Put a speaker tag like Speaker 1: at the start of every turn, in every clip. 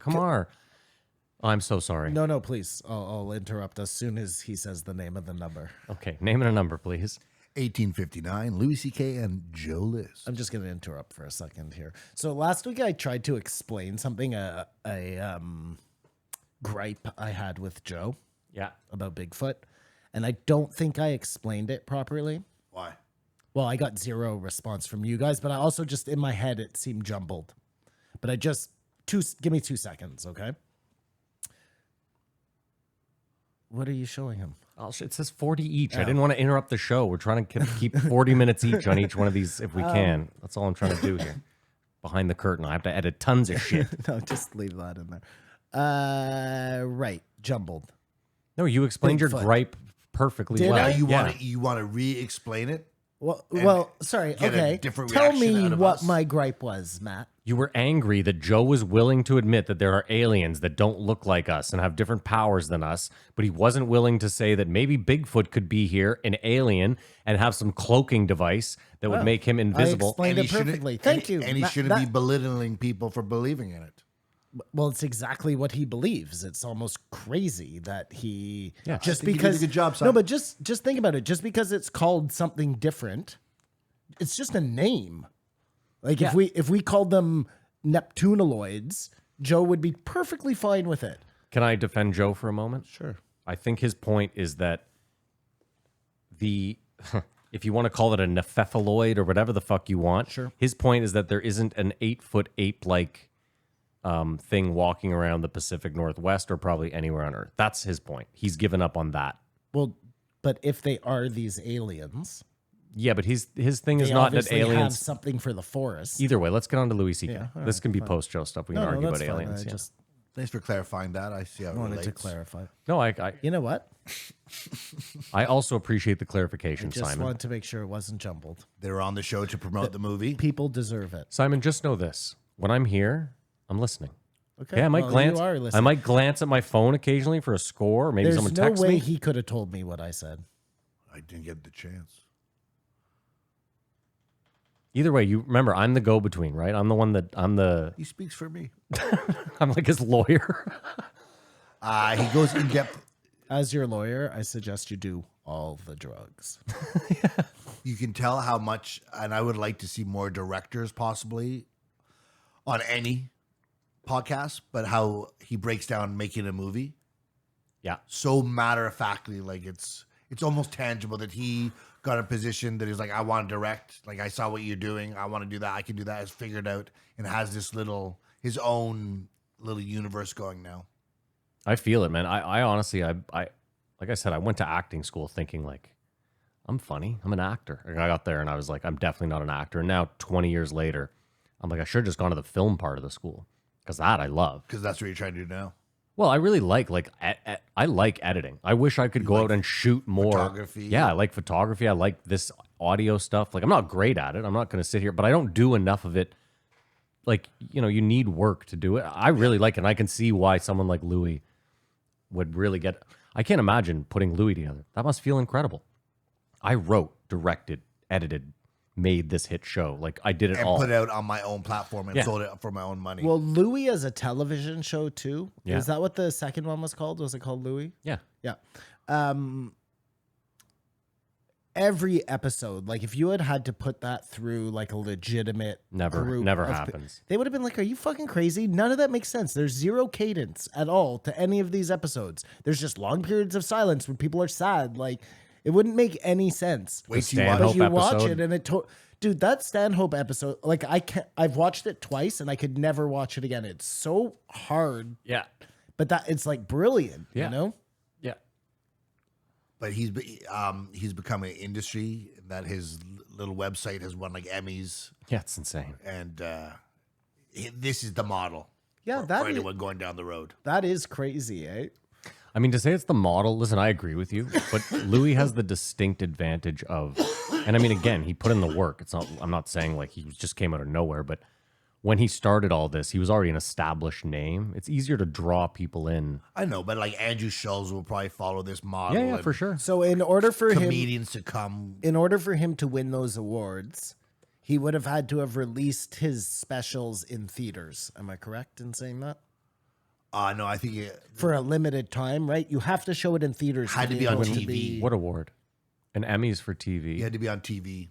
Speaker 1: Come on. Oh, I'm so sorry.
Speaker 2: No, please. I'll interrupt as soon as he says the name of the number.
Speaker 1: Okay, name and a number, please.
Speaker 3: 1859, Louis C.K. and Joe List.
Speaker 2: I'm just going to interrupt for a second here. So last week I tried to explain something, a gripe I had with Joe.
Speaker 1: Yeah.
Speaker 2: About Bigfoot. And I don't think I explained it properly.
Speaker 3: Why?
Speaker 2: Well, I got zero response from you guys, but I also just, in my head, it seemed jumbled. But give me 2 seconds, okay? What are you showing him?
Speaker 1: Oh, it says 40 each. I didn't want to interrupt the show. We're trying to keep 40 minutes each on each one of these if we can. That's all I'm trying to do here. Behind the curtain. I have to edit tons of shit.
Speaker 2: No, just leave that in there. Right. Jumbled.
Speaker 1: No, you explained your
Speaker 2: Bigfoot.
Speaker 1: gripe perfectly
Speaker 2: Did
Speaker 1: well.
Speaker 2: I?
Speaker 3: You want to re-explain it?
Speaker 2: Well, sorry.
Speaker 3: get a
Speaker 2: Okay.
Speaker 3: different
Speaker 2: Tell
Speaker 3: reaction
Speaker 2: me
Speaker 3: out of
Speaker 2: what
Speaker 3: us.
Speaker 2: my gripe was, Matt.
Speaker 1: You were angry that Joe was willing to admit that there are aliens that don't look like us and have different powers than us, but he wasn't willing to say that maybe Bigfoot could be here, an alien, and have some cloaking device that would make him invisible.
Speaker 2: I explained
Speaker 3: And
Speaker 2: it
Speaker 3: he shouldn't-
Speaker 2: perfectly.
Speaker 3: and
Speaker 2: Thank
Speaker 3: he-
Speaker 2: you.
Speaker 3: And he shouldn't be belittling people for believing in it.
Speaker 2: Well, it's exactly what he believes. It's almost crazy that he
Speaker 1: Yeah.
Speaker 2: just
Speaker 3: I think you did
Speaker 2: because
Speaker 3: a good job, son.
Speaker 2: no, but just think about it. Just because it's called something different, it's just a name. Like
Speaker 1: Yeah.
Speaker 2: if we called them Neptunoloids, Joe would be perfectly fine with it.
Speaker 1: Can I defend Joe for a moment?
Speaker 2: Sure.
Speaker 1: I think his point is that if you want to call it a nephethaloid or whatever the fuck you want,
Speaker 2: Sure.
Speaker 1: his point is that there isn't an 8-foot ape-like thing walking around the Pacific Northwest or probably anywhere on Earth. That's his point. He's given up on that.
Speaker 2: Well, but if they are these aliens,
Speaker 1: Yeah, but his thing is
Speaker 2: they
Speaker 1: not that
Speaker 2: obviously have
Speaker 1: aliens.
Speaker 2: something for the forest.
Speaker 1: Either way, let's get on to Louis C.K.
Speaker 2: Yeah, all
Speaker 1: This
Speaker 2: right,
Speaker 1: can be post-show stuff. We can argue about
Speaker 2: that's fine.
Speaker 1: aliens.
Speaker 2: I
Speaker 1: yeah.
Speaker 2: just
Speaker 3: Thanks for clarifying that. I see how it
Speaker 2: wanted
Speaker 3: relates.
Speaker 2: to clarify.
Speaker 1: No, I
Speaker 2: You know what?
Speaker 1: I also appreciate the clarification,
Speaker 2: Just
Speaker 1: Simon.
Speaker 2: wanted to make sure it wasn't jumbled.
Speaker 3: They were on the show to promote the movie.
Speaker 2: People deserve it.
Speaker 1: Simon, just know this: when I'm here, I'm listening.
Speaker 2: Okay.
Speaker 1: Okay, I might
Speaker 2: well,
Speaker 1: glance.
Speaker 2: You are
Speaker 1: I
Speaker 2: listening.
Speaker 1: might glance at my phone occasionally for a score, or maybe
Speaker 2: There's
Speaker 1: someone
Speaker 2: no
Speaker 1: texts
Speaker 2: way
Speaker 1: me.
Speaker 2: he could have told me what I said.
Speaker 3: I didn't get the chance.
Speaker 1: Either way, you remember I'm the go-between, right? I'm the one that
Speaker 3: He speaks for me.
Speaker 1: I'm like his lawyer.
Speaker 3: He goes in depth.
Speaker 2: As your lawyer, I suggest you do all the drugs.
Speaker 3: You can tell how much, and I would like to see more directors possibly on any podcast, but how he breaks down making a movie
Speaker 1: Yeah,
Speaker 3: so matter of factly, like it's almost tangible that he got a position that he's like, I want to direct. Like I saw what you're doing, I want to do that. I can do that. It's figured out and has this his own little universe going now.
Speaker 1: I feel it, man. I honestly, I like I said, I went to acting school thinking like I'm funny. I'm an actor. Like, I got there and I was like, I'm definitely not an actor. And now 20 years later, I'm like, I should have just gone to the film part of the school because that I love.
Speaker 3: Because that's what you're trying to do now.
Speaker 1: Well, I really like I like editing. I wish I could go out and shoot more
Speaker 3: photography?
Speaker 1: Yeah, I like photography. I like this audio stuff. Like I'm not great at it. I'm not going to sit here, but I don't do enough of it. Like, you know, you need work to do it. I really like it. And I can see why someone like Louis would really get. I can't imagine putting Louis together. That must feel incredible. I wrote, directed, edited, made this hit show. Like I did it
Speaker 3: And
Speaker 1: all.
Speaker 3: put it out on my own platform and
Speaker 1: Yeah.
Speaker 3: sold it for my own money.
Speaker 2: Well, Louis as a television show too.
Speaker 1: Yeah.
Speaker 2: Is that what the second one was called? Was it called Louis?
Speaker 1: Yeah.
Speaker 2: Yeah. Every episode, like if you had to put that through like a legitimate
Speaker 1: Never
Speaker 2: group of
Speaker 1: happens.
Speaker 2: they would have been like, are you fucking crazy? None of that makes sense. There's zero cadence at all to any of these episodes. There's just long periods of silence when people are sad. Like it wouldn't make any sense.
Speaker 3: Wait till you
Speaker 1: Stanhope
Speaker 3: watch
Speaker 2: But you watch
Speaker 1: episode.
Speaker 2: it and dude, that Stanhope episode, like I've watched it twice and I could never watch it again. It's so hard,
Speaker 1: Yeah.
Speaker 2: but it's like brilliant,
Speaker 1: Yeah.
Speaker 2: you know?
Speaker 1: Yeah.
Speaker 3: But he's become an industry that his little website has won like Emmys,
Speaker 1: Yeah, it's insane.
Speaker 3: and this is the model.
Speaker 2: Yeah,
Speaker 3: for
Speaker 2: that is,
Speaker 3: anyone going down the road.
Speaker 2: that is crazy, eh?
Speaker 1: I mean, to say it's the model, listen, I agree with you, but Louis has the distinct advantage of, and I mean, again, he put in the work. It's not, I'm not saying like he just came out of nowhere, but when he started all this, he was already an established name. It's easier to draw people in.
Speaker 3: I know, but like Andrew Schulz will probably follow this model.
Speaker 1: Yeah,
Speaker 3: and
Speaker 1: for sure.
Speaker 2: So in order for
Speaker 3: Comedians to come.
Speaker 2: him to win those awards, he would have had to have released his specials in theaters. Am I correct in saying that?
Speaker 3: No, I think it
Speaker 2: for a limited time, right? You have to show it in theaters.
Speaker 3: Had to be on
Speaker 2: able
Speaker 3: TV.
Speaker 1: What award? An Emmys for TV.
Speaker 3: he had to be on TV,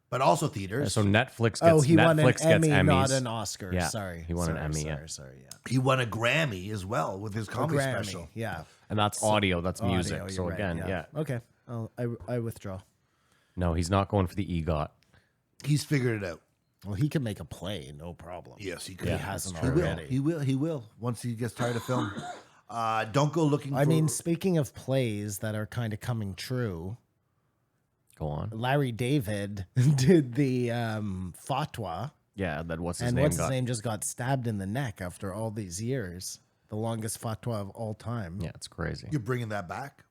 Speaker 3: but also theaters.
Speaker 1: So Netflix gets
Speaker 2: Oh, he won an
Speaker 1: Netflix gets
Speaker 2: Emmy,
Speaker 1: Emmys.
Speaker 2: not an Oscar.
Speaker 1: Yeah,
Speaker 2: Sorry,
Speaker 1: he won an
Speaker 2: Sorry,
Speaker 1: Emmy,
Speaker 2: Sorry,
Speaker 1: yeah.
Speaker 2: sorry, yeah.
Speaker 3: He won a Grammy as well with his comedy
Speaker 2: Grammy,
Speaker 3: special.
Speaker 2: yeah.
Speaker 1: And that's audio, that's music.
Speaker 2: Audio,
Speaker 1: So
Speaker 2: you're right,
Speaker 1: again, yeah.
Speaker 2: Okay, I withdraw.
Speaker 1: No, he's not going for the EGOT.
Speaker 3: He's figured it out.
Speaker 2: Well, he can make a play, no problem.
Speaker 3: Yes, he could.
Speaker 2: He hasn't
Speaker 3: He will.
Speaker 2: already.
Speaker 3: He will. Once he gets tired of film. Don't go looking.
Speaker 2: I mean, speaking of plays that are kind of coming true,
Speaker 1: Go on.
Speaker 2: Larry David did the Fatwa,
Speaker 1: Yeah, that what's his
Speaker 2: and
Speaker 1: name
Speaker 2: what's
Speaker 1: got.
Speaker 2: his name just got stabbed in the neck after all these years. The longest Fatwa of all time.
Speaker 1: Yeah, it's crazy.
Speaker 3: you're bringing that back.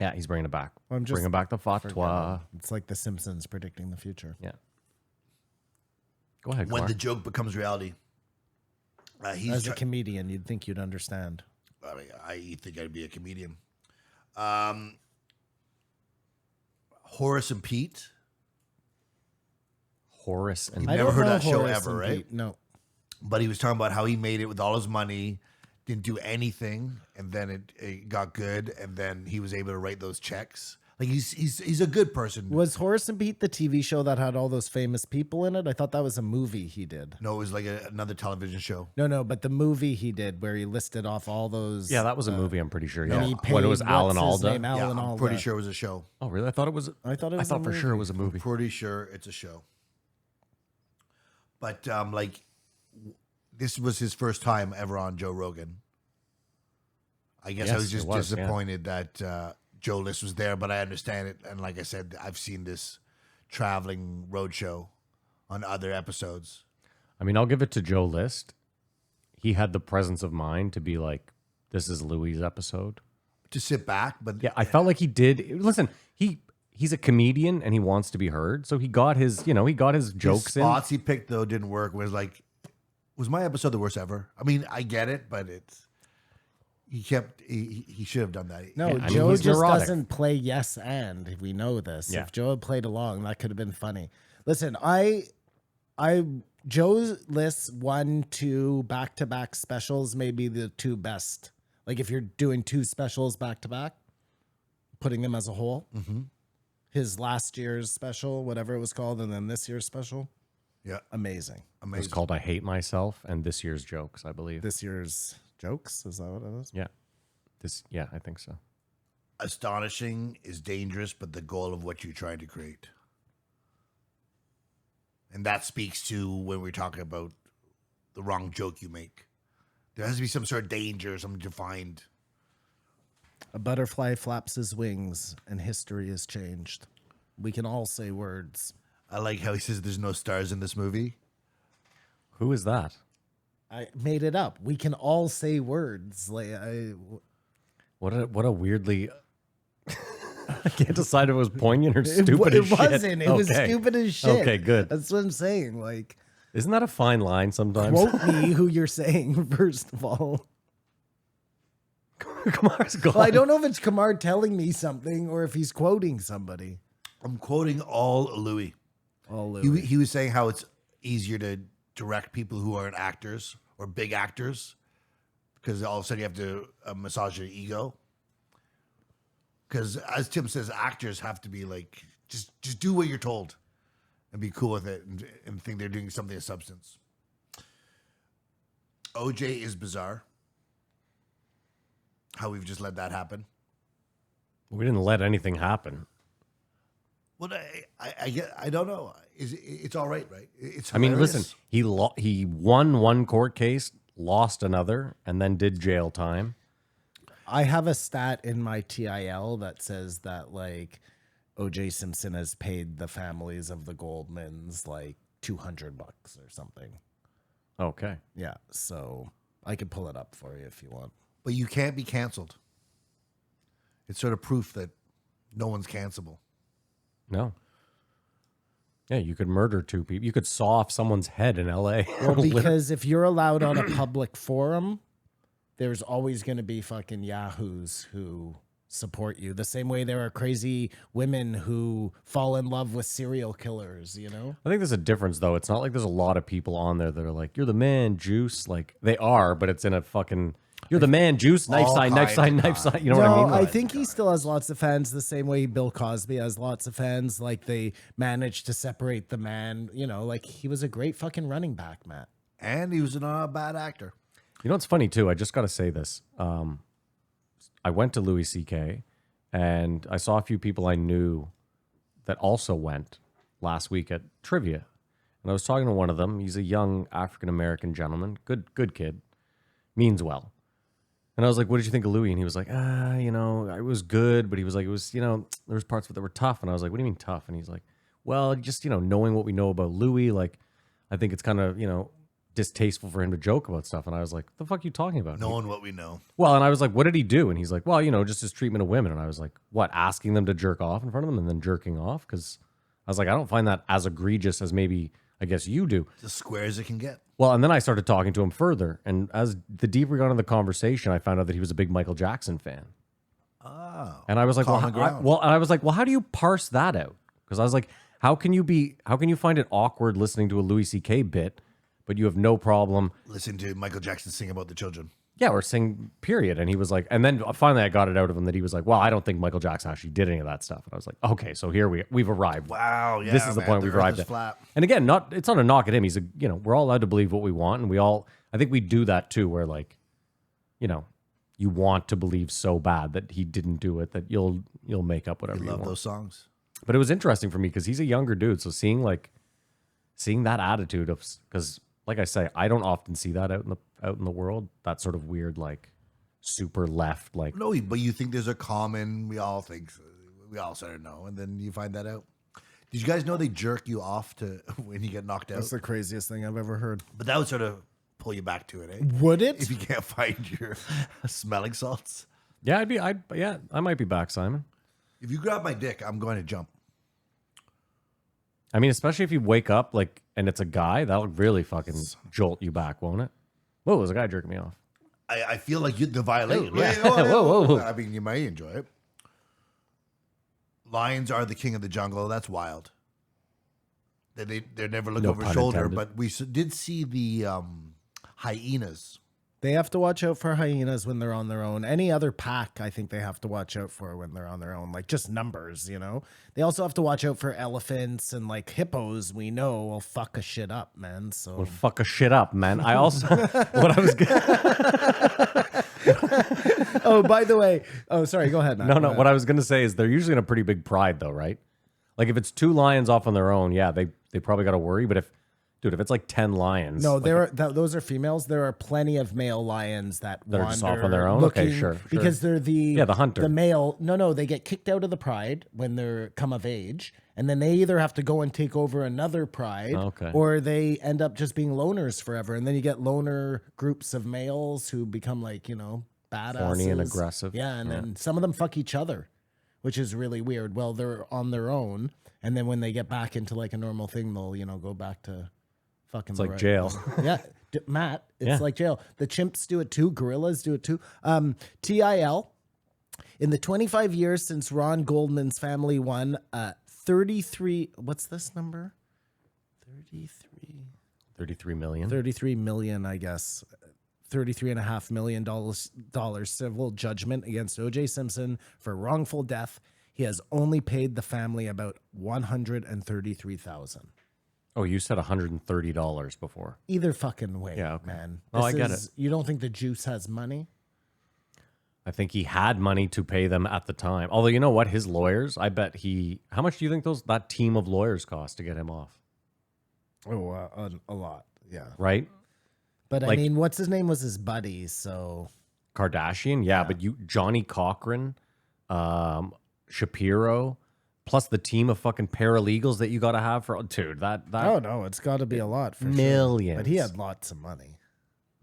Speaker 1: Yeah, he's bringing it back.
Speaker 2: I'm just
Speaker 1: bringing back the fatwa.
Speaker 2: It's like The Simpsons predicting the future.
Speaker 1: Yeah. Go ahead,
Speaker 3: When
Speaker 1: Clark.
Speaker 3: the joke becomes reality. He's
Speaker 2: As a comedian, you'd think you'd understand.
Speaker 3: I mean, I think I'd be a comedian. Horace and Pete.
Speaker 1: Horace and
Speaker 3: I never heard
Speaker 2: know
Speaker 3: that show
Speaker 2: Horace
Speaker 3: ever,
Speaker 2: and
Speaker 3: right?
Speaker 2: Pete, no.
Speaker 3: But he was talking about how he made it with all his money, didn't do anything, and then it got good, and then he was able to write those checks. Like he's a good person.
Speaker 2: Was Horace and Pete the TV show that had all those famous people in it? I thought that was a movie he did.
Speaker 3: No, it was like another television show.
Speaker 2: No, but the movie he did where he listed off all those.
Speaker 1: yeah, that was a movie. I'm pretty sure.
Speaker 2: and
Speaker 1: Yeah,
Speaker 2: he
Speaker 1: when it was
Speaker 2: paid-
Speaker 1: Alan
Speaker 2: what's his
Speaker 1: Alda.
Speaker 2: name?
Speaker 3: Yeah,
Speaker 2: Alan
Speaker 3: I'm
Speaker 2: Alda.
Speaker 3: pretty sure it was a show.
Speaker 1: Oh, really? I thought it was.
Speaker 2: I thought it was.
Speaker 1: I
Speaker 2: a
Speaker 1: thought for
Speaker 2: movie.
Speaker 1: sure it was a movie.
Speaker 3: Pretty sure it's a show. But like, this was his first time ever on Joe Rogan. I guess I
Speaker 1: Yes,
Speaker 3: was just
Speaker 1: it was, yeah.
Speaker 3: disappointed that Joe List was there, but I understand it. And like I said, I've seen this traveling roadshow on other episodes.
Speaker 1: I mean, I'll give it to Joe List. He had the presence of mind to be like, "This is Louis' episode."
Speaker 3: To sit back, but
Speaker 1: Yeah, I felt like he did. Listen, he's a comedian and he wants to be heard, so he got his
Speaker 3: his
Speaker 1: jokes in.
Speaker 3: spots he picked though didn't work. Was my episode the worst ever? I mean, I get it, but he should have done that.
Speaker 2: No,
Speaker 1: Yeah, I mean,
Speaker 2: Joe
Speaker 1: he's
Speaker 2: just
Speaker 1: neurotic.
Speaker 2: doesn't play yes and. We know this.
Speaker 1: Yeah.
Speaker 2: If Joe had played along, that could have been funny. Listen, Joe's lists 1, 2 back-to-back specials may be the two best. Like if you're doing two specials back-to-back, putting them as a whole.
Speaker 3: Mm-hmm.
Speaker 2: His last year's special, whatever it was called, and then this year's special,
Speaker 3: Yeah,
Speaker 2: amazing.
Speaker 1: It was
Speaker 3: amazing.
Speaker 1: called "I Hate Myself" and this year's jokes, I believe.
Speaker 2: This year's jokes, is that what it is?
Speaker 1: Yeah, I think so.
Speaker 3: Astonishing is dangerous, but the goal of what you're trying to create. And that speaks to when we're talking about the wrong joke you make. There has to be some sort of danger, some defined.
Speaker 2: A butterfly flaps his wings and history is changed. We can all say words.
Speaker 3: I like how he says there's no stars in this movie.
Speaker 1: Who is that?
Speaker 2: I made it up. We can all say words.
Speaker 1: What a weirdly. I can't decide if it was poignant or stupid.
Speaker 2: It
Speaker 1: as shit.
Speaker 2: wasn't. It was
Speaker 1: Okay.
Speaker 2: stupid as shit.
Speaker 1: Okay, good.
Speaker 2: That's what I'm saying. Like,
Speaker 1: Isn't that a fine line sometimes?
Speaker 2: quote me who you're saying, first of all.
Speaker 1: Kamar's gone.
Speaker 2: Well, I don't know if it's Kamar telling me something or if he's quoting somebody.
Speaker 3: I'm quoting all Louis. He was saying how it's easier to direct people who aren't actors or big actors because all of a sudden you have to massage your ego. Because as Tim says, actors have to be like, just do what you're told and be cool with it and think they're doing something of substance. OJ is bizarre. How we've just let that happen.
Speaker 1: We didn't let anything happen.
Speaker 3: Well, I don't know. It's all right? It's
Speaker 1: I mean,
Speaker 3: hilarious.
Speaker 1: listen, he won one court case, lost another, and then did jail time.
Speaker 2: I have a stat in my TIL that says that like OJ Simpson has paid the families of the Goldmans like $200 or something.
Speaker 1: Okay.
Speaker 2: Yeah, so I could pull it up for you if you want.
Speaker 3: But you can't be canceled. It's sort of proof that no one's cancelable.
Speaker 1: No. Yeah, you could murder two people. You could saw off someone's head in L.A.
Speaker 2: Well, because if you're allowed on a public forum, there's always going to be fucking yahoos who support you. The same way there are crazy women who fall in love with serial killers, you know?
Speaker 1: I think there's a difference, though. It's not like there's a lot of people on there that are like, "You're the man, Juice." Like they are, but it's in a fucking You're the man, Juice. Knife
Speaker 3: All
Speaker 1: side, knife
Speaker 3: kinds
Speaker 1: side,
Speaker 3: of
Speaker 1: knife
Speaker 3: times.
Speaker 1: side. You know what I mean?
Speaker 2: I think he still has lots of fans, the same way Bill Cosby has lots of fans. Like they managed to separate the man. You know, like he was a great fucking running back, Matt.
Speaker 3: And he was not a bad actor.
Speaker 1: You know what's funny too? I just got to say this. I went to Louis C.K. and I saw a few people I knew that also went last week at trivia. And I was talking to one of them. He's a young African-American gentleman. Good kid. Means well. And I was like, what did you think of Louis? And he was like, you know, it was good. But he was like, it was, you know, there was parts of it that were tough. And I was like, what do you mean tough? And he's like, well, just, you know, knowing what we know about Louis, like, I think it's kind of, you know, distasteful for him to joke about stuff. And I was like, what the fuck are you talking about?
Speaker 3: Knowing what we know.
Speaker 1: Well, and I was like, what did he do? And he's like, well, you know, just his treatment of women. And I was like, what, asking them to jerk off in front of them and then jerking off? Because I was like, I don't find that as egregious as maybe, I guess you do.
Speaker 3: It's as square as it can get.
Speaker 1: Well, and then I started talking to him further. And as the deeper we got into the conversation, I found out that he was a big Michael Jackson fan.
Speaker 3: Oh.
Speaker 1: And I was like,
Speaker 3: Common ground.
Speaker 1: and I was like, well, how do you parse that out? Because I was like, how can you find it awkward listening to a Louis C.K. bit, but you have no problem
Speaker 3: Listen to Michael Jackson sing about the children.
Speaker 1: yeah, or sing period. And he was like, and then finally I got it out of him that he was like, well, I don't think Michael Jackson actually did any of that stuff. And I was like, okay, so here we've arrived.
Speaker 3: Wow, yeah,
Speaker 1: This is the
Speaker 3: man,
Speaker 1: point
Speaker 3: the
Speaker 1: we've
Speaker 3: earth
Speaker 1: arrived
Speaker 3: is
Speaker 1: at.
Speaker 3: flat.
Speaker 1: And again, it's not a knock at him. He's we're all allowed to believe what we want. And I think we do that too, where like, you know, you want to believe so bad that he didn't do it, that you'll make up whatever
Speaker 3: I
Speaker 1: you
Speaker 3: love
Speaker 1: want.
Speaker 3: those songs.
Speaker 1: But it was interesting for me because he's a younger dude. So seeing that attitude of, because like I say, I don't often see that out in the world. That sort of weird, like super left, like
Speaker 3: No, but you think there's a common, we all sort of know, and then you find that out. Did you guys know they jerk you off to when you get knocked out?
Speaker 2: That's the craziest thing I've ever heard.
Speaker 3: But that would sort of pull you back to it, eh?
Speaker 2: Would it?
Speaker 3: If you can't find your smelling salts.
Speaker 1: yeah, I might be back, Simon.
Speaker 3: If you grab my dick, I'm going to jump.
Speaker 1: I mean, especially if you wake up like and it's a guy, that'll really fucking jolt you back, won't it? Whoa, there's a guy jerking me off.
Speaker 3: I feel like the violation.
Speaker 1: Oh, yeah. Whoa.
Speaker 3: I mean, you may enjoy it. Lions are the king of the jungle. That's wild. They're never look
Speaker 1: No
Speaker 3: over
Speaker 1: pun
Speaker 3: shoulder,
Speaker 1: intended.
Speaker 3: but we did see the hyenas.
Speaker 2: They have to watch out for hyenas when they're on their own. Any other pack, I think they have to watch out for when they're on their own. Like just numbers, you know. They also have to watch out for elephants and like hippos. We know will fuck a shit up, man. So
Speaker 1: Well, fuck a shit up, man. I also what I was
Speaker 2: oh, by the way, sorry, go ahead, Matt.
Speaker 1: no
Speaker 2: Go
Speaker 1: no
Speaker 2: ahead.
Speaker 1: what I was gonna say is they're usually in a pretty big pride though, right? Like if it's 2 lions off on their own, yeah, they probably got to worry. But if it's like 10 lions,
Speaker 2: No,
Speaker 1: like,
Speaker 2: those are females. There are plenty of male lions that
Speaker 1: That are
Speaker 2: wander
Speaker 1: just off on their own? Okay,
Speaker 2: looking-
Speaker 1: sure.
Speaker 2: Because they're the
Speaker 1: hunter.
Speaker 2: The male. No, they get kicked out of the pride when they're come of age, and then they either have to go and take over another pride,
Speaker 1: Okay.
Speaker 2: or they end up just being loners forever. And then you get loner groups of males who become like badasses,
Speaker 1: Horny and aggressive.
Speaker 2: Yeah, and then some of them fuck each other, which is really weird. Well, they're on their own, and then when they get back into like a normal thing, they'll go back to fucking.
Speaker 1: like jail.
Speaker 2: Yeah, Matt, it's
Speaker 1: Yeah.
Speaker 2: like jail. The chimps do it too. Gorillas do it too. TIL. In the 25 years since Ron Goldman's family won 33, what's this number?
Speaker 1: 33 million.
Speaker 2: 33 million, I guess. $33.5 million civil judgment against OJ Simpson for wrongful death. He has only paid the family about $133,000.
Speaker 1: Oh, you said $130 before.
Speaker 2: Either fucking way,
Speaker 1: Yeah, okay.
Speaker 2: man.
Speaker 1: Oh, I get it.
Speaker 2: You don't think the juice has money?
Speaker 1: I think he had money to pay them at the time. Although you know what, his lawyers, I bet how much do you think that team of lawyers cost to get him off?
Speaker 2: Oh, a lot. Yeah.
Speaker 1: Right?
Speaker 2: But
Speaker 1: Like-
Speaker 2: I mean, what's his name was his buddy, so
Speaker 1: Kardashian, yeah, but Johnny Cochran, Shapiro, plus the team of fucking paralegals that you got to have for dude. That
Speaker 2: oh no, it's got to be a lot for
Speaker 1: millions.
Speaker 2: sure. But he had lots of money,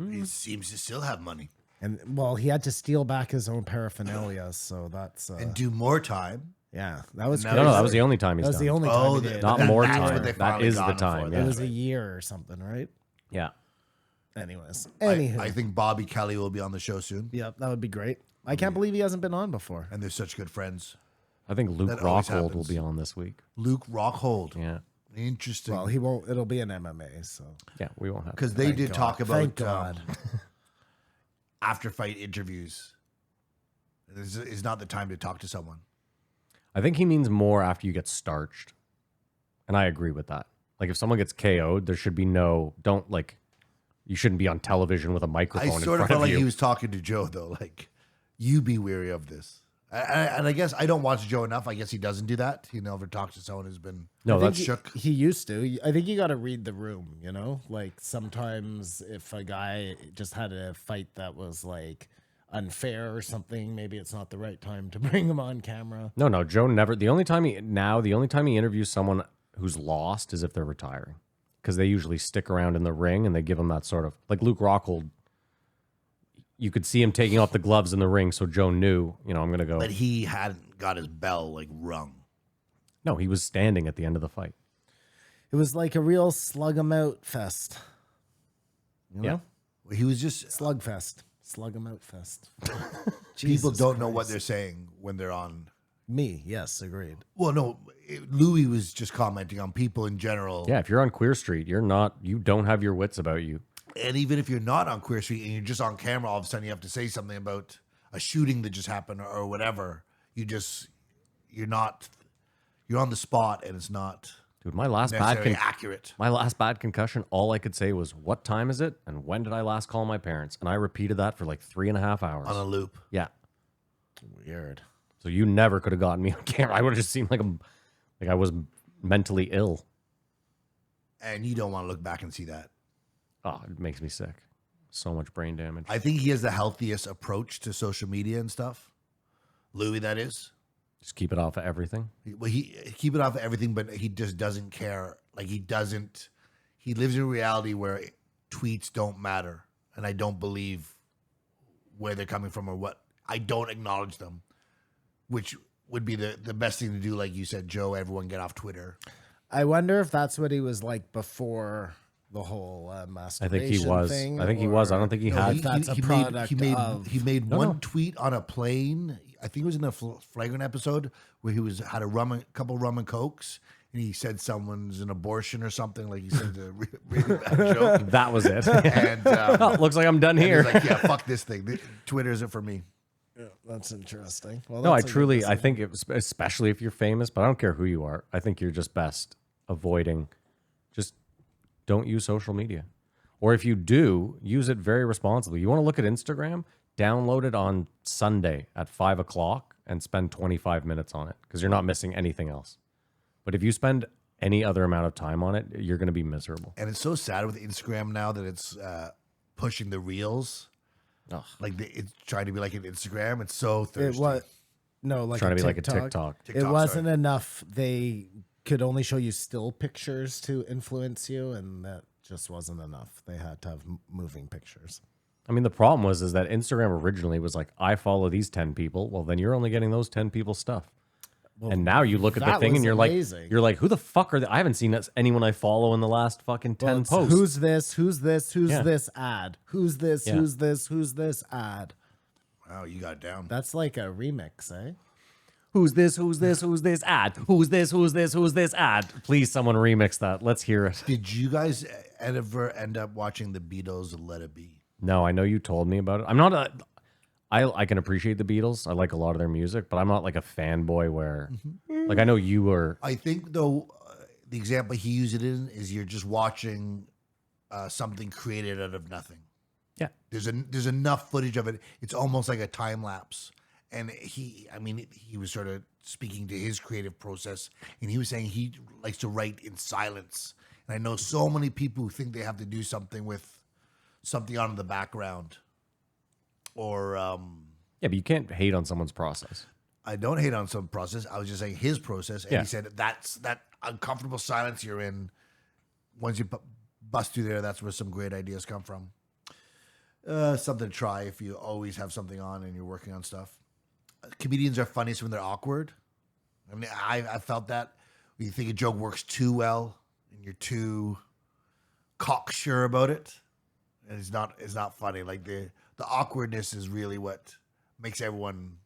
Speaker 3: He seems to still have money
Speaker 2: and well, he had to steal back his own paraphernalia, so that's
Speaker 3: and do more time.
Speaker 2: yeah, that was
Speaker 3: No,
Speaker 2: crazy.
Speaker 1: No, that was the only time he's
Speaker 2: That was
Speaker 1: done.
Speaker 2: the only time
Speaker 3: Oh,
Speaker 2: he
Speaker 3: the-
Speaker 2: did.
Speaker 1: Not
Speaker 3: And
Speaker 1: more
Speaker 3: that's what
Speaker 1: time.
Speaker 3: they
Speaker 1: That
Speaker 3: finally
Speaker 1: is
Speaker 3: got
Speaker 1: the
Speaker 3: him for.
Speaker 1: time.
Speaker 2: It
Speaker 1: Yeah.
Speaker 2: was a year or something, right?
Speaker 1: Yeah.
Speaker 2: Anyways,
Speaker 3: I
Speaker 2: anywho,
Speaker 3: think Bobby Kelly will be on the show soon,
Speaker 2: yeah, that would be great. I can't believe he hasn't been on before.
Speaker 3: and they're such good friends.
Speaker 1: I think Luke
Speaker 3: That always
Speaker 1: Rockhold will
Speaker 3: happens.
Speaker 1: be on this week.
Speaker 3: Luke Rockhold,
Speaker 1: Yeah.
Speaker 3: interesting.
Speaker 2: Well, he won't. It'll be an MMA, so
Speaker 1: Yeah, we won't have
Speaker 3: Because they did
Speaker 2: God.
Speaker 3: talk about
Speaker 2: Thank God.
Speaker 3: after fight interviews is not the time to talk to someone.
Speaker 1: I think he means more after you get starched. And I agree with that. Like if someone gets KO'd, there should be you shouldn't be on television with a microphone
Speaker 3: I
Speaker 1: in
Speaker 3: sort of
Speaker 1: front
Speaker 3: felt
Speaker 1: of
Speaker 3: like
Speaker 1: you.
Speaker 3: he was talking to Joe though, like you be wary of this. And I guess I don't watch Joe enough. I guess he doesn't do that. He never talks to someone who's been
Speaker 1: No,
Speaker 2: I think
Speaker 1: that's
Speaker 3: shook.
Speaker 2: he used to. I think you got to read the room, you know? Like sometimes if a guy just had a fight that was like unfair or something, maybe it's not the right time to bring him on camera.
Speaker 1: no. Joe never. The only time he interviews someone who's lost is if they're retiring, because they usually stick around in the ring and they give him that sort of like Luke Rockhold. You could see him taking off the gloves in the ring, so Joe knew, I'm gonna go.
Speaker 3: But he hadn't got his bell like rung.
Speaker 1: No, he was standing at the end of the fight.
Speaker 2: It was like a real slug 'em out fest. You know?
Speaker 3: He was just
Speaker 2: Slug fest. Slug 'em out fest.
Speaker 3: people
Speaker 2: Jesus
Speaker 3: don't know what
Speaker 2: Christ.
Speaker 3: they're saying when they're on.
Speaker 2: Me, yes, agreed.
Speaker 3: Well, no, Louis was just commenting on people in general.
Speaker 1: Yeah, if you're on Queer Street, you don't have your wits about you.
Speaker 3: And even if you're not on Queer Street and you're just on camera, all of a sudden you have to say something about a shooting that just happened or whatever. You're on the spot and it's not
Speaker 1: Dude, my last
Speaker 3: necessarily accurate.
Speaker 1: My last bad concussion, all I could say was, "What time is it? And when did I last call my parents?" And I repeated that for like 3.5 hours.
Speaker 3: On a loop.
Speaker 1: Yeah.
Speaker 2: Weird.
Speaker 1: So you never could have gotten me on camera. I would have just seemed like I was mentally ill.
Speaker 3: And you don't want to look back and see that.
Speaker 1: Oh, it makes me sick. So much brain damage.
Speaker 3: I think he has the healthiest approach to social media and stuff. Louis, that is.
Speaker 1: Just keep it off of everything.
Speaker 3: Well, he keep it off of everything, but he just doesn't care. Like he lives in a reality where tweets don't matter. And I don't believe where they're coming from or what. I don't acknowledge them, which would be the best thing to do. Like you said, Joe, everyone get off Twitter.
Speaker 2: I wonder if that's what he was like before the whole
Speaker 1: I
Speaker 2: masturbation
Speaker 1: think he was.
Speaker 2: thing.
Speaker 1: I think he was. I don't think he had.
Speaker 2: That's a product of-
Speaker 3: he made
Speaker 1: No,
Speaker 3: one
Speaker 1: no.
Speaker 3: tweet on a plane. I think it was in the Flagrant episode where he had a couple rum and cokes, and he said someone's an abortion or something. Like he said a really bad joke.
Speaker 1: That was it.
Speaker 3: And
Speaker 1: Oh, looks like I'm done
Speaker 3: he's
Speaker 1: here.
Speaker 3: like, yeah, fuck this thing. Twitter isn't for me.
Speaker 2: Yeah, that's interesting. Well,
Speaker 1: No, I
Speaker 2: that's a good
Speaker 1: truly, I
Speaker 2: decision.
Speaker 1: think, especially if you're famous, but I don't care who you are. I think you're just best avoiding, just don't use social media. Or if you do, use it very responsibly. You want to look at Instagram, download it on Sunday at 5 o'clock and spend 25 minutes on it because you're not missing anything else. But if you spend any other amount of time on it, you're going to be miserable.
Speaker 3: And it's so sad with Instagram now that it's pushing the reels.
Speaker 1: Ugh.
Speaker 3: Like it's trying to be like an Instagram. It's so thirsty.
Speaker 2: It was no like
Speaker 1: Trying
Speaker 2: a
Speaker 1: to be like a
Speaker 2: TikTok.
Speaker 1: TikTok.
Speaker 2: It
Speaker 3: TikTok,
Speaker 2: wasn't
Speaker 3: sorry.
Speaker 2: enough. They could only show you still pictures to influence you, and that just wasn't enough. They had to have moving pictures.
Speaker 1: I mean, the problem is that Instagram originally was like, I follow these 10 people. Well, then you're only getting those 10 people's stuff. And now you look at the
Speaker 2: that
Speaker 1: thing and
Speaker 2: was
Speaker 1: you're
Speaker 2: amazing.
Speaker 1: like, who the fuck are they? I haven't seen anyone I follow in the last fucking 10
Speaker 2: Well, it's
Speaker 1: posts.
Speaker 2: Who's this? Who's this? Who's
Speaker 1: Yeah.
Speaker 2: this ad? Who's this?
Speaker 1: Yeah.
Speaker 2: Who's this? Who's this ad?
Speaker 3: Wow, you got it down.
Speaker 2: That's like a remix, eh?
Speaker 1: Who's this? Who's this? Who's this ad? Who's this? Who's this? Who's this ad? Please, someone remix that. Let's hear it.
Speaker 3: Did you guys ever end up watching the Beatles' Let It Be?
Speaker 1: No, I know you told me about it. I'm not a. I can appreciate the Beatles. I like a lot of their music, but I'm not like a fanboy where, like, I know you were.
Speaker 3: I think though, the example he used it in is you're just watching something created out of nothing.
Speaker 1: Yeah.
Speaker 3: There's enough footage of it. It's almost like a time lapse. And he was sort of speaking to his creative process, and he was saying he likes to write in silence. And I know so many people who think they have to do something with something on in the background, or
Speaker 1: Yeah, but you can't hate on someone's process.
Speaker 3: I don't hate on some process. I was just saying his process, and
Speaker 1: Yeah.
Speaker 3: he said that's that uncomfortable silence you're in. Once you bust through there, that's where some great ideas come from. Something to try if you always have something on and you're working on stuff. Comedians are funniest when they're awkward. I mean, I felt that when you think a joke works too well and you're too cocksure about it, and it's not funny. Like the awkwardness is really what makes everyone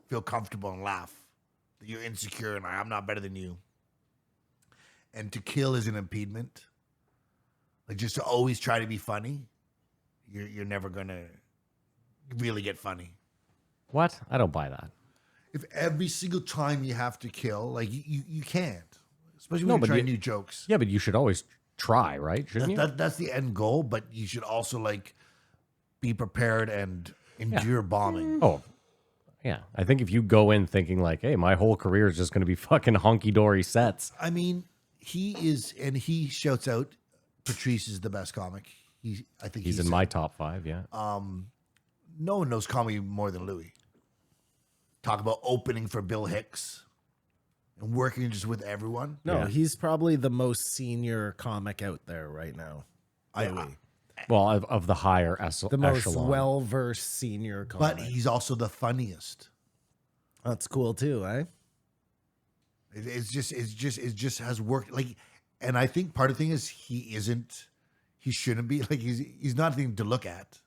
Speaker 3: feel comfortable and laugh. That you're insecure and I'm not better than you. And to kill is an impediment. Like just to always try to be funny, you're never gonna really get funny.
Speaker 1: What? I don't buy that.
Speaker 3: If every single time you have to kill, like you can't, especially
Speaker 1: No,
Speaker 3: when
Speaker 1: but
Speaker 3: you're trying
Speaker 1: you-
Speaker 3: new jokes.
Speaker 1: Yeah, but you should always try, right? Shouldn't you?
Speaker 3: That's the end goal, but you should also like be prepared and endure bombing.
Speaker 1: Oh, yeah. I think if you go in thinking like, hey, my whole career is just going to be fucking honky-dory sets.
Speaker 3: I mean, he is, and he shouts out, Patrice is the best comic. I think
Speaker 1: He's in my top 5, yeah.
Speaker 3: No one knows comedy more than Louis. Talk about opening for Bill Hicks and working just with everyone.
Speaker 2: No,
Speaker 1: Yeah.
Speaker 2: he's probably the most senior comic out there right now. Louis.
Speaker 1: Well, of the higher
Speaker 2: The most
Speaker 1: echelon.
Speaker 2: well-versed senior comic.
Speaker 3: But he's also the funniest.
Speaker 2: That's cool too, eh?
Speaker 3: It just has worked. Like, and I think part of the thing is he shouldn't be like he's not a thing to look at.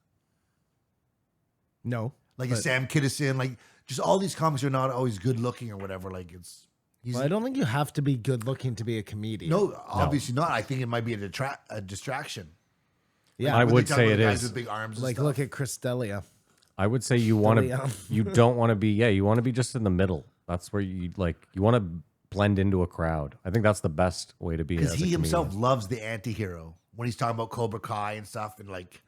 Speaker 2: No.
Speaker 3: Like
Speaker 2: but-
Speaker 3: a Sam Kinison, like just all these comics are not always good looking or whatever. Like he's
Speaker 2: Well, I don't think you have to be good looking to be a comedian.
Speaker 3: no, obviously not. I think it might be a distraction.
Speaker 2: Yeah.
Speaker 1: I
Speaker 3: When they
Speaker 1: would
Speaker 3: talk
Speaker 1: say
Speaker 3: about
Speaker 1: it
Speaker 3: guys
Speaker 1: is.
Speaker 3: with big arms.
Speaker 2: Like, look at Chris D'Elia.
Speaker 1: I would say you want
Speaker 2: Liam.
Speaker 1: to. You don't want to be. Yeah, you want to be just in the middle. That's where you like. You want to blend into a crowd. I think that's the best way to be.
Speaker 3: because
Speaker 1: as a
Speaker 3: he himself
Speaker 1: comedian.
Speaker 3: loves the anti-hero when he's talking about Cobra Kai and stuff, and like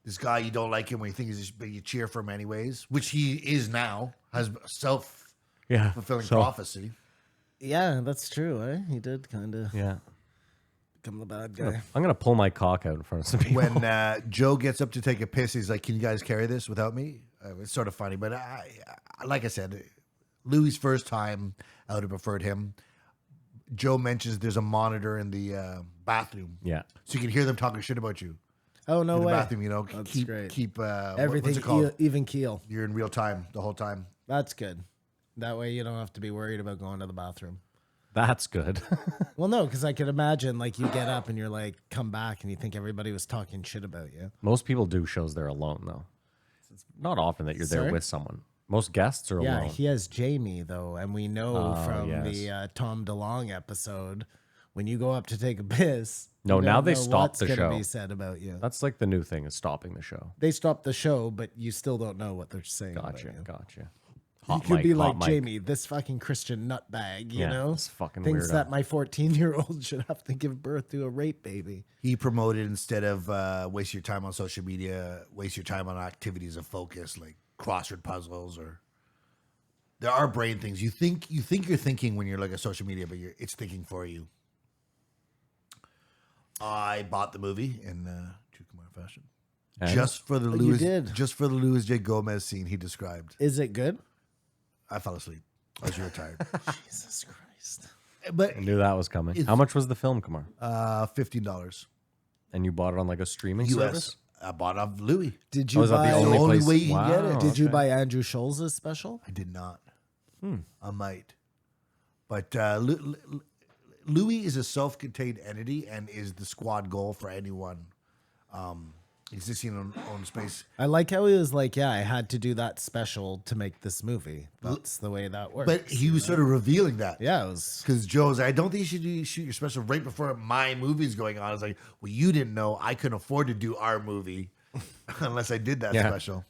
Speaker 3: this guy you don't like him when you think he's just, but you cheer for him anyways, which he is now, has self-fulfilling
Speaker 1: Yeah.
Speaker 3: prophecy.
Speaker 2: Yeah, that's true, eh? He did kind of
Speaker 1: Yeah.
Speaker 2: become the bad guy.
Speaker 1: I'm gonna pull my cock out in front of some people.
Speaker 3: When Joe gets up to take a piss, he's like, "Can you guys carry this without me?" It's sort of funny, but like I said, Louis' first time, I would have preferred him. Joe mentions there's a monitor in the bathroom,
Speaker 1: Yeah.
Speaker 3: so you can hear them talking shit about you
Speaker 2: Oh, no
Speaker 3: in the
Speaker 2: way.
Speaker 3: bathroom. You know,
Speaker 2: That's
Speaker 3: keep
Speaker 2: great.
Speaker 3: everything.
Speaker 2: Everything,
Speaker 3: What's it called?
Speaker 2: even keel.
Speaker 3: You're in real time the whole time.
Speaker 2: That's good. That way you don't have to be worried about going to the bathroom.
Speaker 1: That's good.
Speaker 2: Well, no, because I could imagine like you get up and you're like, come back and you think everybody was talking shit about you.
Speaker 1: Most people do shows there alone though. It's not often that you're there
Speaker 2: Sorry?
Speaker 1: with someone. Most guests are
Speaker 2: Yeah,
Speaker 1: alone.
Speaker 2: he has Jamie though, and we know from
Speaker 1: yes.
Speaker 2: the Tom DeLonge episode when you go up to take a piss.
Speaker 1: No,
Speaker 2: you
Speaker 1: now
Speaker 2: don't
Speaker 1: they
Speaker 2: know
Speaker 1: stopped
Speaker 2: what's
Speaker 1: the
Speaker 2: gonna
Speaker 1: show.
Speaker 2: Be said about you.
Speaker 1: That's like the new thing is stopping the show.
Speaker 2: They stopped the show, but you still don't know what they're saying.
Speaker 1: Gotcha.
Speaker 2: About you.
Speaker 1: Gotcha.
Speaker 2: You
Speaker 1: Hot
Speaker 2: could
Speaker 1: mic,
Speaker 2: be
Speaker 1: hot
Speaker 2: like
Speaker 1: mic.
Speaker 2: Jamie, this fucking Christian nutbag, you
Speaker 1: Yeah,
Speaker 2: know,
Speaker 1: this fucking
Speaker 2: thinks
Speaker 1: weirdo.
Speaker 2: that my 14-year-old should have to give birth to a rape baby.
Speaker 3: He promoted instead of waste your time on social media, waste your time on activities of focus like crossword puzzles or there are brain things. You think you're thinking when you're like a social media, but it's thinking for you. I bought the movie in true Kumar fashion.
Speaker 1: And?
Speaker 3: Just for the
Speaker 2: Oh, you
Speaker 3: Louis,
Speaker 2: did?
Speaker 3: just for the Louis J. Gomez scene he described.
Speaker 2: Is it good?
Speaker 3: I fell asleep. I was really tired.
Speaker 2: Jesus Christ.
Speaker 3: But
Speaker 1: I knew that was coming. How much was the film, Kumar?
Speaker 3: $15
Speaker 1: And you bought it on like a streaming
Speaker 3: US.
Speaker 1: service?
Speaker 3: I bought off Louis.
Speaker 2: Did you
Speaker 1: Oh, is that
Speaker 2: buy?
Speaker 1: the
Speaker 3: The
Speaker 1: only
Speaker 3: only
Speaker 1: place?
Speaker 3: way you can get it.
Speaker 2: Did you
Speaker 1: okay.
Speaker 2: buy Andrew Schulz's special?
Speaker 3: I did not. I might. But Louis is a self-contained entity and is the squad goal for anyone existing on space.
Speaker 2: I like how he was like, yeah, I had to do that special to make this movie. That's the way that works.
Speaker 3: But he was sort of revealing that.
Speaker 2: yeah, it was.
Speaker 3: Because Joe's, I don't think you should shoot your special right before my movie's going on. I was like, well, you didn't know I couldn't afford to do our movie unless I did that
Speaker 1: Yeah.
Speaker 3: special.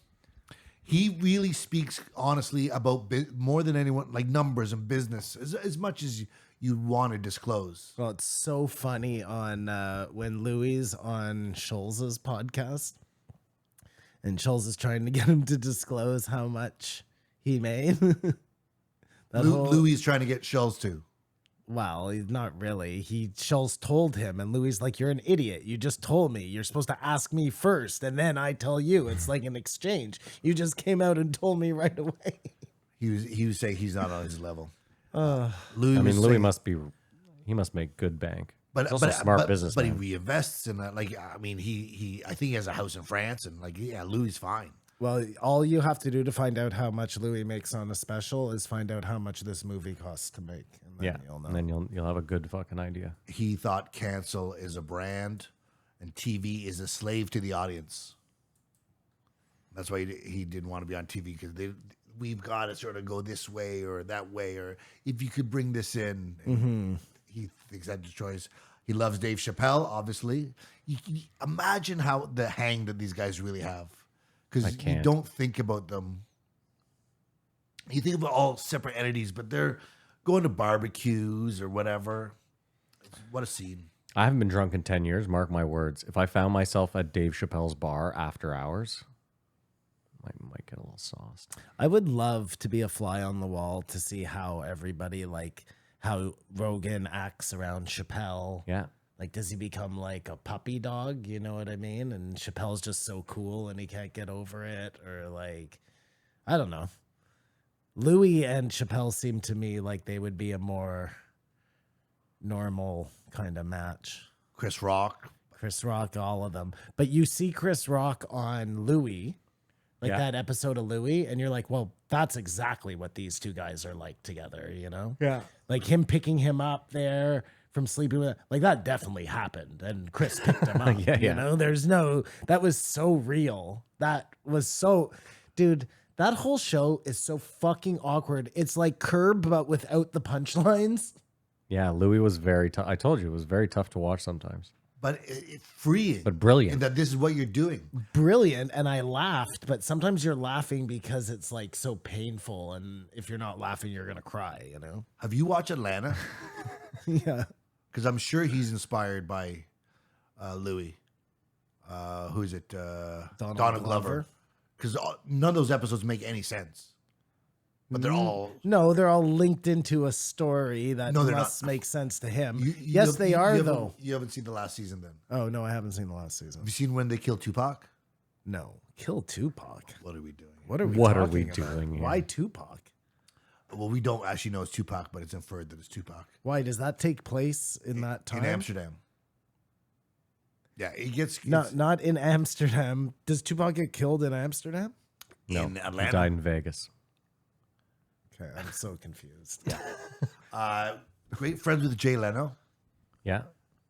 Speaker 3: He really speaks honestly about more than anyone, like numbers and business, as much as you'd want to disclose.
Speaker 2: Well, it's so funny on when Louis on Schulz's podcast, and Schulz is trying to get him to disclose how much he made. That whole-
Speaker 3: Louis is trying to get shells too.
Speaker 2: Well, he's not really. Schulz told him, and Louis like, "You're an idiot. You just told me. You're supposed to ask me first, and then I tell you. It's like an exchange. You just came out and told me right away."
Speaker 3: He was saying he's not on his level. Louis
Speaker 1: I
Speaker 3: was
Speaker 1: mean, Louis
Speaker 3: saying-
Speaker 1: he must make good bank.
Speaker 3: But
Speaker 1: He's also a smart business.
Speaker 3: But he reinvests in that. Like, I mean, I think he has a house in France, and like, yeah, Louis is fine.
Speaker 2: Well, all you have to do to find out how much Louis makes on a special is find out how much this movie costs to make, and then
Speaker 1: Yeah,
Speaker 2: you'll know.
Speaker 1: and then you'll have a good fucking idea.
Speaker 3: He thought cancel is a brand, and TV is a slave to the audience. That's why he didn't want to be on TV because we've got to sort of go this way or that way, or if you could bring this in. He thinks that destroys. He loves Dave Chappelle, obviously. You imagine how the hang that these guys really have. because you
Speaker 1: can't.
Speaker 3: don't think about them. You think about all separate entities, but they're going to barbecues or whatever. What a scene.
Speaker 1: I haven't been drunk in 10 years. Mark my words. If I found myself at Dave Chappelle's bar after hours, I might get a little sauced.
Speaker 2: I would love to be a fly on the wall to see how everybody, like, how Rogan acts around Chappelle.
Speaker 1: Yeah.
Speaker 2: Like, does he become like a puppy dog? You know what I mean? And Chappelle's just so cool and he can't get over it. Or, like, I don't know. Louis and Chappelle seem to me like they would be a more normal kind of match.
Speaker 3: Chris Rock.
Speaker 2: Chris Rock, all of them. But you see Chris Rock on Louis, like
Speaker 1: Yeah.
Speaker 2: that episode of Louis, and you're like, well, that's exactly what these two guys are like together, you know?
Speaker 1: Yeah.
Speaker 2: Like him picking him up there from sleeping with, like that definitely happened. And Chris picked him up,
Speaker 1: Yeah.
Speaker 2: you know? That was so real. That was so, dude, that whole show is so fucking awkward. It's like Curb, but without the punchlines.
Speaker 1: Yeah, Louis was very tough. I told you, it was very tough to watch sometimes.
Speaker 3: But it's freeing.
Speaker 1: But brilliant.
Speaker 3: And that this is what you're doing.
Speaker 2: Brilliant. And I laughed, but sometimes you're laughing because it's like so painful. And if you're not laughing, you're going to cry, you know?
Speaker 3: Have you watched Atlanta?
Speaker 2: Yeah.
Speaker 3: Because I'm sure he's inspired by Louis. Who is it? Donald Glover. Because none of those episodes make any sense. But they're all...
Speaker 2: No, they're all linked into a story that
Speaker 3: No, they're
Speaker 2: must
Speaker 3: not.
Speaker 2: make sense to him.
Speaker 3: You
Speaker 2: They are,
Speaker 3: haven't-
Speaker 2: though.
Speaker 3: You haven't seen the last season then?
Speaker 2: Oh, no, I haven't seen the last season.
Speaker 3: Have you seen when they killed Tupac?
Speaker 2: No. Kill Tupac.
Speaker 3: What are we doing?
Speaker 2: What are we
Speaker 1: What are
Speaker 2: talking
Speaker 1: we
Speaker 2: about?
Speaker 1: doing here?
Speaker 2: Why Tupac?
Speaker 3: Well, we don't actually know it's Tupac, but it's inferred that it's Tupac.
Speaker 2: Why? Does that take place in that time?
Speaker 3: In Amsterdam. Yeah, it gets...
Speaker 2: Not in Amsterdam. Does Tupac get killed in Amsterdam?
Speaker 1: No,
Speaker 3: in
Speaker 1: he
Speaker 3: Atlanta.
Speaker 1: died in Vegas.
Speaker 2: Okay, I'm so confused.
Speaker 3: Great friends with Jay Leno.
Speaker 1: Yeah.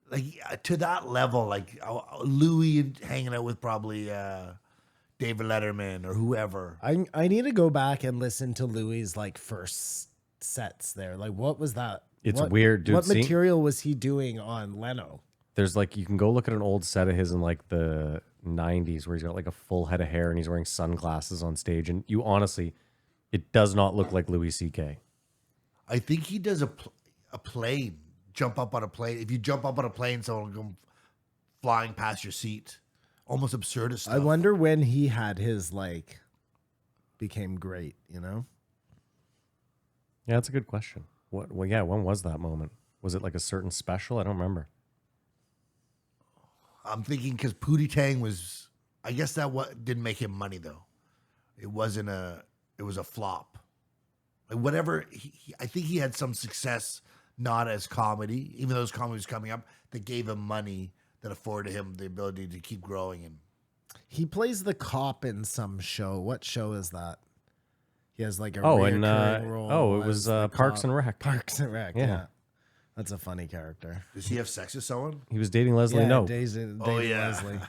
Speaker 3: Like to that level, like Louis hanging out with probably David Letterman or whoever.
Speaker 2: I need to go back and listen to Louis' like first sets there. Like, what was that?
Speaker 1: It's
Speaker 2: What-
Speaker 1: weird, dude.
Speaker 2: What
Speaker 1: See-
Speaker 2: material was he doing on Leno?
Speaker 1: There's like, you can go look at an old set of his in like the 90s where he's got like a full head of hair and he's wearing sunglasses on stage. And you honestly, it does not look like Louis C.K.
Speaker 3: I think he does a plane, jump up on a plane. If you jump up on a plane, someone will come flying past your seat. Almost absurdist stuff.
Speaker 2: I wonder when he had his like became great, you know?
Speaker 1: Yeah, that's a good question. Well, yeah, when was that moment? Was it like a certain special? I don't remember.
Speaker 3: I'm thinking because Pootie Tang was, I guess that what didn't make him money though. It was a flop. Like whatever, I think he had some success, not as comedy, even though his comedy was coming up, that gave him money that afforded him the ability to keep growing. And
Speaker 2: He plays the cop in some show. What show is that? He has like a
Speaker 1: Oh, and
Speaker 2: reoccurring role.
Speaker 1: it was
Speaker 2: as the
Speaker 1: Parks
Speaker 2: cop.
Speaker 1: and Rec.
Speaker 2: Parks and Rec.
Speaker 1: Yeah.
Speaker 2: Yeah. That's a funny character.
Speaker 3: does he have sex with someone?
Speaker 1: He was dating Leslie
Speaker 2: Yeah,
Speaker 1: Knope.
Speaker 2: David
Speaker 3: yeah.
Speaker 2: Leslie.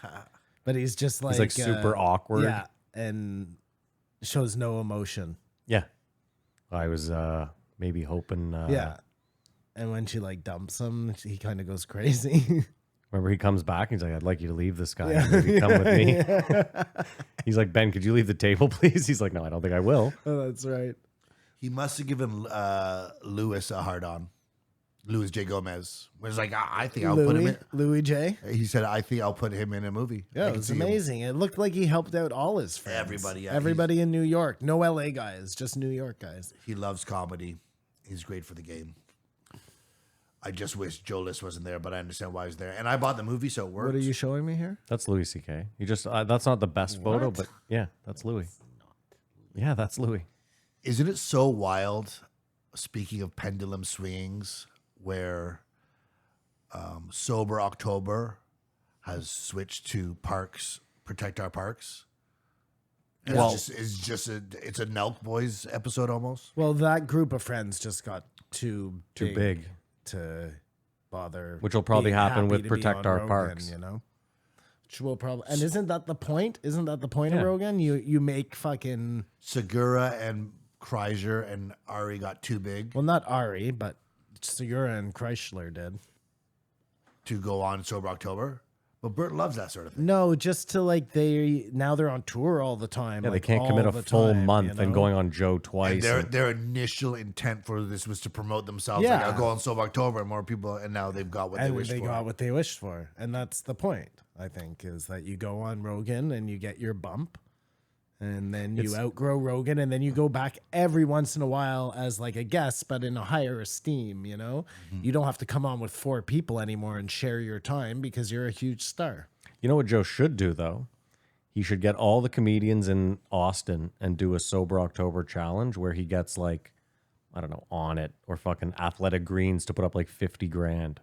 Speaker 2: But he's just like
Speaker 1: He's like super awkward.
Speaker 2: Yeah, and shows no emotion.
Speaker 1: Yeah. I was maybe hoping.
Speaker 2: Yeah. And when she like dumps him, he kind of goes crazy.
Speaker 1: Remember, he comes back and he's like, I'd like you to leave this guy. And maybe come with me. He's like, Ben, could you leave the table, please? He's like, no, I don't think I will.
Speaker 2: Oh, that's right.
Speaker 3: He must have given Louis a hard on. Louis J. Gomez was like, I think I'll put him in.
Speaker 2: Louis J.
Speaker 3: He said, I think I'll put him in a movie. I
Speaker 2: Yeah, it
Speaker 3: can
Speaker 2: was
Speaker 3: see him.
Speaker 2: amazing. It looked like he helped out all his friends.
Speaker 3: Everybody, yeah,
Speaker 2: Everybody in New York. No LA guys, just New York guys.
Speaker 3: He loves comedy. He's great for the game. I just wish Joe List wasn't there, but I understand why he's there. And I bought the movie, so it works.
Speaker 2: What are you showing me here?
Speaker 1: That's Louis C.K. You just that's not the best photo, but yeah, that's Louis. Yeah, that's Louis.
Speaker 3: Isn't it so wild, speaking of pendulum swings, where Sober October has switched to parks, protect our parks? And
Speaker 1: Well-
Speaker 3: it's a Nelk Boys episode almost.
Speaker 2: Well, that group of friends just got too
Speaker 1: big.
Speaker 2: to bother.
Speaker 1: Which will probably
Speaker 2: being
Speaker 1: happen
Speaker 2: happy
Speaker 1: with
Speaker 2: to be
Speaker 1: Protect
Speaker 2: on
Speaker 1: Our
Speaker 2: Rogan,
Speaker 1: Parks.
Speaker 2: you know. Which will probably, and isn't that the point? Isn't that the point
Speaker 1: Yeah.
Speaker 2: of Rogan? You make fucking,
Speaker 3: Segura and Kreischer and Ari got too big
Speaker 2: well, not Ari, but Segura and Chrysler did.
Speaker 3: to go on Sober October, But Bert loves that sort of thing.
Speaker 2: No, just to like now they're on tour all the time.
Speaker 1: Yeah,
Speaker 2: like,
Speaker 1: they can't commit
Speaker 2: all
Speaker 1: a
Speaker 2: the
Speaker 1: full
Speaker 2: time,
Speaker 1: month
Speaker 2: you
Speaker 1: and
Speaker 2: know?
Speaker 1: going on Joe twice.
Speaker 3: And their initial intent for this was to promote themselves. Like,
Speaker 2: Yeah.
Speaker 3: I'll go on Sober October, and more people, and now they've got what they
Speaker 2: And
Speaker 3: wished
Speaker 2: they
Speaker 3: for.
Speaker 2: got what they wished for. And that's the point, I think, is that you go on Rogan and you get your bump. And then you outgrow Rogan, and then you go back every once in a while as like a guest, but in a higher esteem, you know? You don't have to come on with 4 people anymore and share your time because you're a huge star.
Speaker 1: You know what Joe should do, though? He should get all the comedians in Austin and do a Sober October challenge where he gets like, I don't know, On It or fucking Athletic Greens to put up like 50 grand.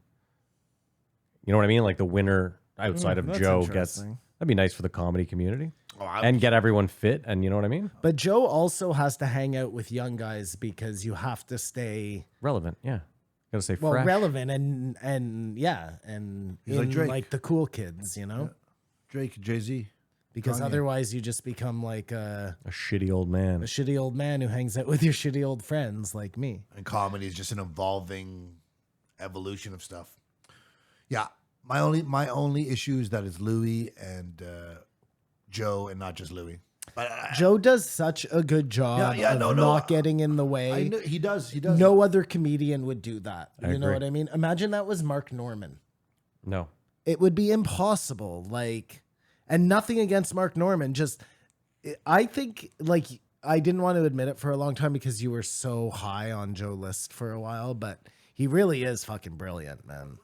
Speaker 1: You know what I mean? Like the winner outside of
Speaker 2: that's
Speaker 1: Joe gets,
Speaker 2: interesting.
Speaker 1: that'd be nice for the comedy community.
Speaker 3: Oh,
Speaker 1: And get everyone fit, and you know what I mean?
Speaker 2: But Joe also has to hang out with young guys because you have to stay
Speaker 1: Relevant, yeah. Gotta stay fresh.
Speaker 2: relevant and yeah, and
Speaker 3: He's like
Speaker 2: in,
Speaker 3: Drake.
Speaker 2: like the cool kids, you know?
Speaker 3: Drake, Jay-Z.
Speaker 2: Because
Speaker 3: Kanye.
Speaker 2: otherwise you just become like
Speaker 1: A shitty old man.
Speaker 2: a shitty old man who hangs out with your shitty old friends like me.
Speaker 3: And comedy is just an evolving evolution of stuff. Yeah, my only issue is that it's Louis and Joe, and not just Louis. But
Speaker 2: Joe does such a good job of not getting in the way.
Speaker 3: he does. He does.
Speaker 2: No other comedian would do that.
Speaker 1: I
Speaker 2: You know
Speaker 1: agree.
Speaker 2: what I mean? Imagine that was Mark Norman.
Speaker 1: No.
Speaker 2: It would be impossible. Like, and nothing against Mark Norman. Just, I think, like, I didn't want to admit it for a long time because you were so high on Joe List for a while, but he really is fucking brilliant, man.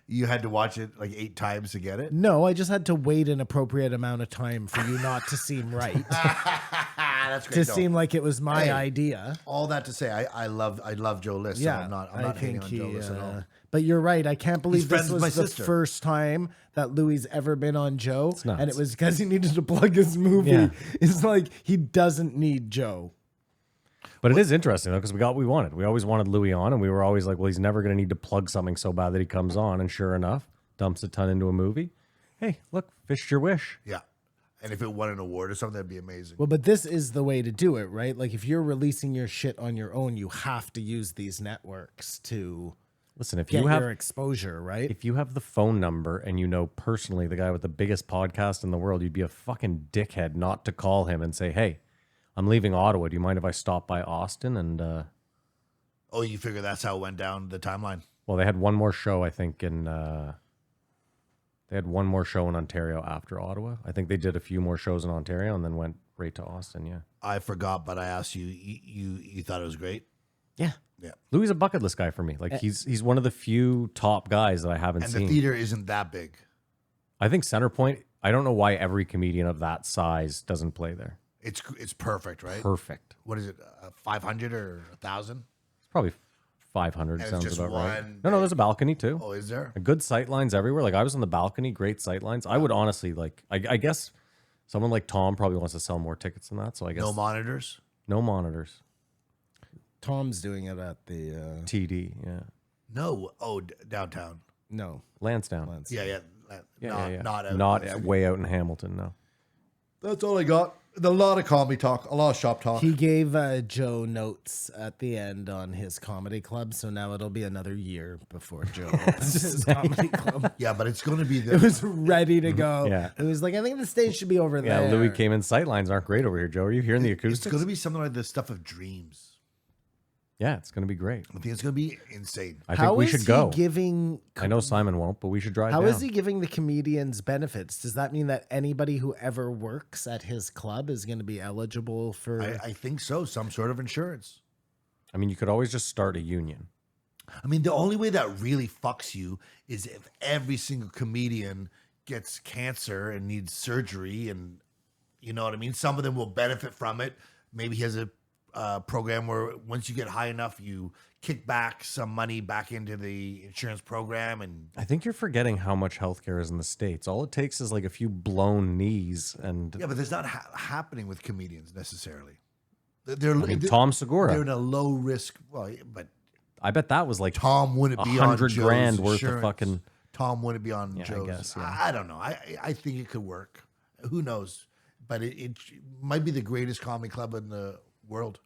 Speaker 3: You had to watch it like 8 times to get it.
Speaker 2: No, I just had to wait an appropriate amount of time for you not to seem right,
Speaker 3: That's
Speaker 2: to
Speaker 3: great. No,
Speaker 2: seem like it was my
Speaker 3: Hey.
Speaker 2: idea.
Speaker 3: all that to say, I love Joe List. So
Speaker 2: Yeah,
Speaker 3: I'm not
Speaker 2: I
Speaker 3: hating
Speaker 2: think
Speaker 3: on
Speaker 2: he.
Speaker 3: Joe List at all.
Speaker 2: But you're right. I can't believe
Speaker 3: friends
Speaker 2: this
Speaker 3: with my
Speaker 2: was the
Speaker 3: sister.
Speaker 2: first time that Louis ever been on Joe,
Speaker 1: nuts.
Speaker 2: and it was because he needed to plug his movie.
Speaker 1: Yeah.
Speaker 2: It's like he doesn't need Joe.
Speaker 1: But it is interesting though, because we got what we wanted. We always wanted Louis on, and we were always like, well, he's never going to need to plug something so bad that he comes on. And sure enough, dumps a ton into a movie. Hey, look, fished your wish.
Speaker 3: Yeah, and if it won an award or something, that'd be amazing.
Speaker 2: Well, but this is the way to do it, right? Like if you're releasing your shit on your own, you have to use these networks to
Speaker 1: Listen, if
Speaker 2: get
Speaker 1: you have
Speaker 2: your exposure, right?
Speaker 1: if you have the phone number and you know personally the guy with the biggest podcast in the world, you'd be a fucking dickhead not to call him and say, hey, I'm leaving Ottawa. Do you mind if I stop by Austin? And
Speaker 3: Oh, you figure that's how it went down the timeline.
Speaker 1: well, they had one more show, I think, in they had one more show in Ontario after Ottawa. I think they did a few more shows in Ontario and then went right to Austin. Yeah.
Speaker 3: I forgot, but I asked you. You thought it was great.
Speaker 2: Yeah.
Speaker 3: Yeah,
Speaker 1: Louis is a bucket list guy for me. Like he's one of the few top guys that I haven't
Speaker 3: and
Speaker 1: seen.
Speaker 3: the theater isn't that big.
Speaker 1: I think Centerpoint, I don't know why every comedian of that size doesn't play there.
Speaker 3: It's perfect, right?
Speaker 1: Perfect.
Speaker 3: What is it? 500 or 1,000?
Speaker 1: It's probably 500
Speaker 3: And it's
Speaker 1: sounds
Speaker 3: just
Speaker 1: about right.
Speaker 3: one
Speaker 1: No, there's a balcony too.
Speaker 3: Oh, is there?
Speaker 1: A good sight lines everywhere. Like I was on the balcony, great sight lines. I would honestly like, I guess someone like Tom probably wants to sell more tickets than that. So I guess
Speaker 3: No monitors.
Speaker 1: no monitors.
Speaker 2: Tom's doing it at the
Speaker 1: TD, yeah.
Speaker 3: No. Oh, downtown.
Speaker 2: no.
Speaker 1: Lansdowne.
Speaker 3: Yeah, yeah.
Speaker 1: Yeah,
Speaker 3: Not out.
Speaker 1: Not
Speaker 3: in the city.
Speaker 1: way out in Hamilton, no.
Speaker 3: That's all I got. A lot of comedy talk. A lot of shop talk.
Speaker 2: He gave Joe notes at the end on his comedy club, so now it'll be another year before Joe opens his comedy club.
Speaker 3: Yeah, but it's going to be
Speaker 2: It
Speaker 3: the.
Speaker 2: was ready to go.
Speaker 1: Yeah.
Speaker 2: It was like, I think the stage should be over
Speaker 1: Yeah,
Speaker 2: there.
Speaker 1: Louis came in. Sight lines aren't great over here, Joe. Are you hearing the
Speaker 3: It's
Speaker 1: acoustics?
Speaker 3: going to be something like the stuff of dreams.
Speaker 1: Yeah, it's going to be great.
Speaker 3: I think it's going to be insane.
Speaker 1: I
Speaker 2: How
Speaker 1: think we
Speaker 2: is
Speaker 1: should
Speaker 2: he
Speaker 1: go.
Speaker 2: giving?
Speaker 1: I know Simon won't, but we should drive
Speaker 2: How
Speaker 1: down.
Speaker 2: is he giving the comedians benefits? Does that mean that anybody who ever works at his club is going to be eligible for?
Speaker 3: I think so. Some sort of insurance.
Speaker 1: I mean, you could always just start a union.
Speaker 3: I mean, the only way that really fucks you is if every single comedian gets cancer and needs surgery, and you know what I mean. Some of them will benefit from it. Maybe he has a program where once you get high enough, you kick back some money back into the insurance program. And
Speaker 1: I think you're forgetting how much healthcare is in the States. All it takes is like a few blown knees and
Speaker 3: yeah, but that's not happening with comedians necessarily.
Speaker 1: I mean, Tom Segura.
Speaker 3: They're in a low risk. Well, but
Speaker 1: I bet that was like
Speaker 3: Tom wouldn't be on
Speaker 1: $100
Speaker 3: Joe's
Speaker 1: grand worth of
Speaker 3: insurance.
Speaker 1: fucking.
Speaker 3: Tom wouldn't be on
Speaker 1: Yeah, I
Speaker 3: Joe's.
Speaker 1: guess, yeah.
Speaker 3: I don't know. I think it could work. Who knows? But it might be the greatest comedy club in the world.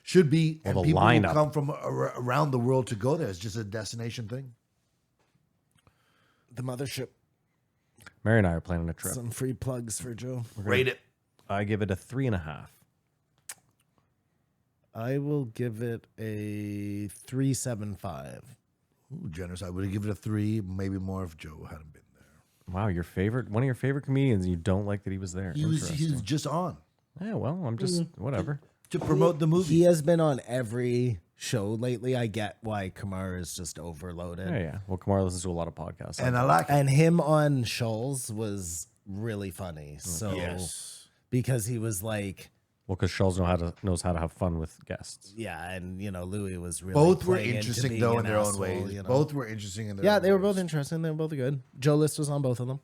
Speaker 3: Should be.
Speaker 1: Well,
Speaker 3: And
Speaker 1: the
Speaker 3: people
Speaker 1: lineup.
Speaker 3: will come from around the world to go there. It's just a destination thing.
Speaker 2: The mothership.
Speaker 1: Mary and I are planning a trip.
Speaker 2: Some free plugs for Joe.
Speaker 3: Rate it.
Speaker 1: I give it a 3.5.
Speaker 2: I will give it a 3.75.
Speaker 3: Ooh, generous. I would have given it a 3, maybe more if Joe hadn't been there.
Speaker 1: Wow, one of your favorite comedians, and you don't like that he was there.
Speaker 3: He was just on
Speaker 1: Yeah, well, I'm just whatever.
Speaker 3: to promote the movie.
Speaker 2: He has been on every show lately. I get why Kamar is just overloaded.
Speaker 1: Yeah. Well, Kamar listens to a lot of podcasts.
Speaker 3: And I like it.
Speaker 2: And him on Shoals was really funny. So
Speaker 3: Yes.
Speaker 2: because he was like,
Speaker 1: well, because Schultz knows how to have fun with guests.
Speaker 2: yeah, and Louis was really
Speaker 3: Both were
Speaker 2: playing into
Speaker 3: interesting
Speaker 2: being
Speaker 3: though
Speaker 2: an
Speaker 3: in their own
Speaker 2: asshole,
Speaker 3: ways.
Speaker 2: you know?
Speaker 3: Both were interesting in their
Speaker 2: Yeah,
Speaker 3: own
Speaker 2: they were
Speaker 3: ways.
Speaker 2: both interesting. They were both good. Joe List was on both of them.